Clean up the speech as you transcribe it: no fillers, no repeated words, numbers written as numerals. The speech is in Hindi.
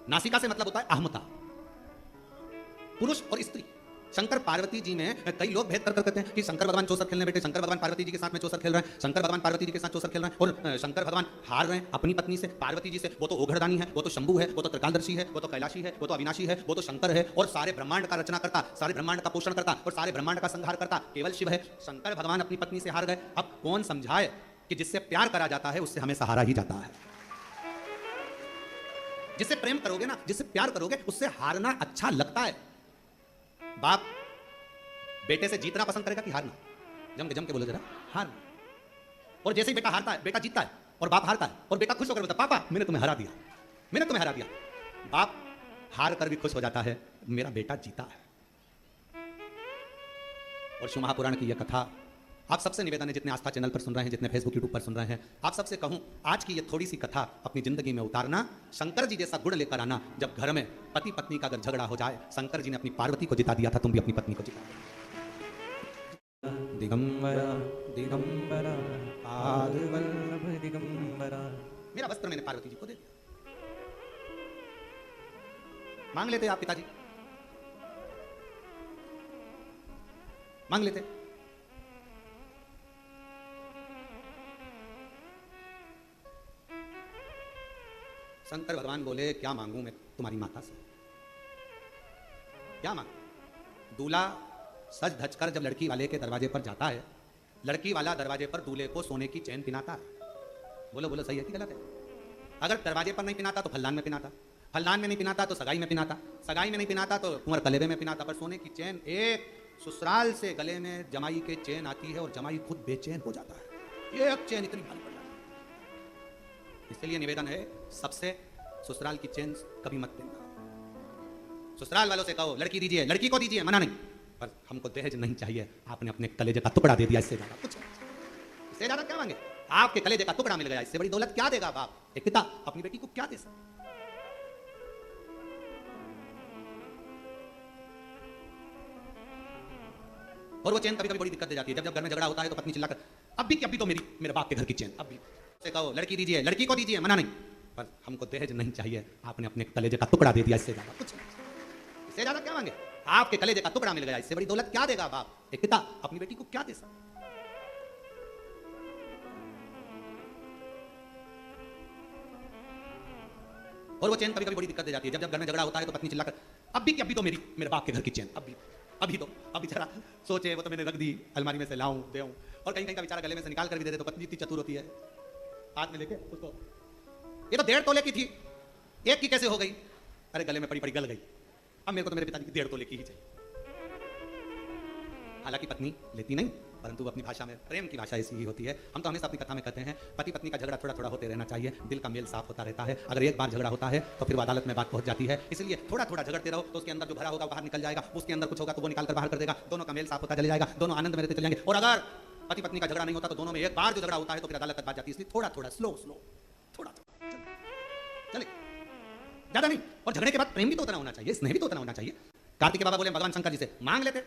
नासिका से मतलब होता है अहमता, पुरुष और स्त्री। शंकर पार्वती जी में कई लोग भेद कर कहते हैं कि शंकर भगवान चौसर खेलने बैठे, शंकर भगवान पार्वती जी के साथ में चौसर खेल रहे हैं, शंकर भगवान पार्वती जी के साथ चौसर खेल रहे हैं, और शंकर भगवान हार रहे हैं अपनी पत्नी से, पार्वती जी से। वो तो ओघरदानी है, वो तो शंभू है, वो तो त्रिकालदर्शी है, वो तो कैलाशी है, वो तो अविनाशी है, वो तो शंकर है, और सारे ब्रह्मांड का रचना करता, सारे ब्रह्मांड का पोषण करता और सारे ब्रह्मांड का संहार करता केवल शिव है। शंकर भगवान अपनी पत्नी से हार गए। अब कौन समझाए कि जिससे प्यार करा जाता है उससे हमें सहारा ही जाता है। जिससे प्रेम करोगे ना, जिससे प्यार करोगे, उससे हारना अच्छा लगता है। बाप बेटे से जीतना पसंद करेगा कि हारना? जम के बोलो जरा, हारना। और जैसे ही बेटा हारता है, बेटा जीतता है और बाप हारता है, और बेटा खुश होकर बोलता है पापा मैंने तुम्हें हरा दिया, मैंने तुम्हें हरा दिया। बाप हार कर भी खुश हो जाता है, मेरा बेटा जीता है। और शिव महापुराण की यह कथा आप सबसे निवेदन है, जितने आस्था चैनल पर सुन रहे हैं, जितने फेसबुक यूट्यूब पर सुन रहे हैं, आप सबसे कहूं आज की ये थोड़ी सी कथा अपनी जिंदगी में उतारना। शंकर जी जैसा गुण लेकर आना। जब घर में पति पत्नी का अगर झगड़ा हो जाए, शंकर जी ने अपनी पार्वती को जिता दिया था, तुम भी अपनी पत्नी को जिता। दिगंबरा दिगंबरा पादवल्लभ दिगंबरा। मेरा वस्त्र मैंने पार्वती जी को दे दिया। मांग लेते आप पिताजी, मांग लेते। शंकर भगवान बोले क्या मांगू मैं तुम्हारी माता से, क्या मांगू? दूल्हा सज धज कर जब लड़की वाले के दरवाजे पर जाता है, लड़की वाला दरवाजे पर दूल्हे को सोने की चैन पिनाता है। बोलो बोलो, सही है कि गलत है? अगर दरवाजे पर नहीं पिनाता तो फल्लान में पिनाता, फल्लान में नहीं पिनाता तो सगाई में पिनाता, सगाई में नहीं पिनाता तो कुंवर कलेबे में पिनाता। पर सोने की चैन, एक ससुराल से गले में जमाई के चैन आती है और जमाई खुद बेचैन हो जाता है। एक चैन इतनी भारी पड़ जाती है। इसलिए निवेदन है सबसे, ससुराल की चैन कभी मत देना। ससुराल वालों से कहो लड़की दीजिए, लड़की को दीजिए, मना नहीं, पर हमको दहेज नहीं चाहिए। आपने अपने कलेजे का टुकड़ा दे दिया, इससे ज्यादा कुछ नहीं। इससे ज्यादा क्या मांगे? आपके कलेजे का टुकड़ा मिल गया, इससे बड़ी दौलत क्या देगा बाप? एक पिता अपनी बेटी को क्या दे सकता? और वो चैन कभी कभी बड़ी दिक्कत दे जाती है। जब जब घर में झगड़ा होता है तो पत्नी चिल्लाकर अभी तो मेरे बाप के घर की चैन, अभी से कहो लड़की दीजिए, लड़की को दीजिए, मना नहीं, पर हमको दहेज नहीं चाहिए। आपने अपने कलेजे का टुकड़ा दे दिया, इससे ज्यादा कुछ नहीं। इससे ज्यादा क्या मांगे? आपके कलेजे का टुकड़ा मिल गया, इससे बड़ी दौलत क्या देगा बाप? एक पिता अपनी बेटी को क्या दे सकता? और वो चैन कभी कभी बड़ी दिक्कत दे जाती है। जब जब घर में झगड़ा होता है तो पत्नी चिल्लाकर अभी तो मेरे बाप के घर की चैन, अभी जरा सोचे, वो तो मैंने रख दी अलमारी में से, लाऊं देऊं। और कहीं कहीं का बेचारा गले में से निकाल कर भी दे दे तो पत्नी इतनी चतुर होती है, हाथ में लेके उसको, ये तो 1.5 तोले की थी, एक की कैसे हो गई? अरे गले में पड़ी गल गई। अब मेरे को तो मेरे पिताजी की 1.5 तोले की ही चाहिए। हालांकि पत्नी लेती नहीं, परंतु अपनी भाषा में, प्रेम की भाषा ऐसी ही होती है। हम तो हमेशा अपनी कथा में कहते हैं पति पत्नी का झगड़ा थोड़ा थोड़ा होते रहना चाहिए, दिल का मेल साफ होता रहता है। अगर एक बार झगड़ा होता है तो फिर अदालत में बात पहुंच जाती है। इसलिए थोड़ा थोड़ा झगड़ते रहो तो उसके अंदर जो भरा होगा बाहर निकल जाएगा, उसके अंदर कुछ होगा तो वो निकाल कर बाहर कर देगा, दोनों का मेल साफ होता चले जाएगा, दोनों आनंद में रहते चले जाएंगे। और अगर पति पत्नी का झगड़ा नहीं होता तो दोनों में एक बार जो झगड़ा होता है तो फिर अदालत तक बात जाती है। इसलिए थोड़ा थोड़ा स्लो थोड़ा चले, ज्यादा नहीं। और झगड़े के बाद प्रेम भी तो उतना होना चाहिए, स्नेह भी तो उतना होना चाहिए। कार्तिक बाबा बोले भगवान शंकर जी से मांग लेते,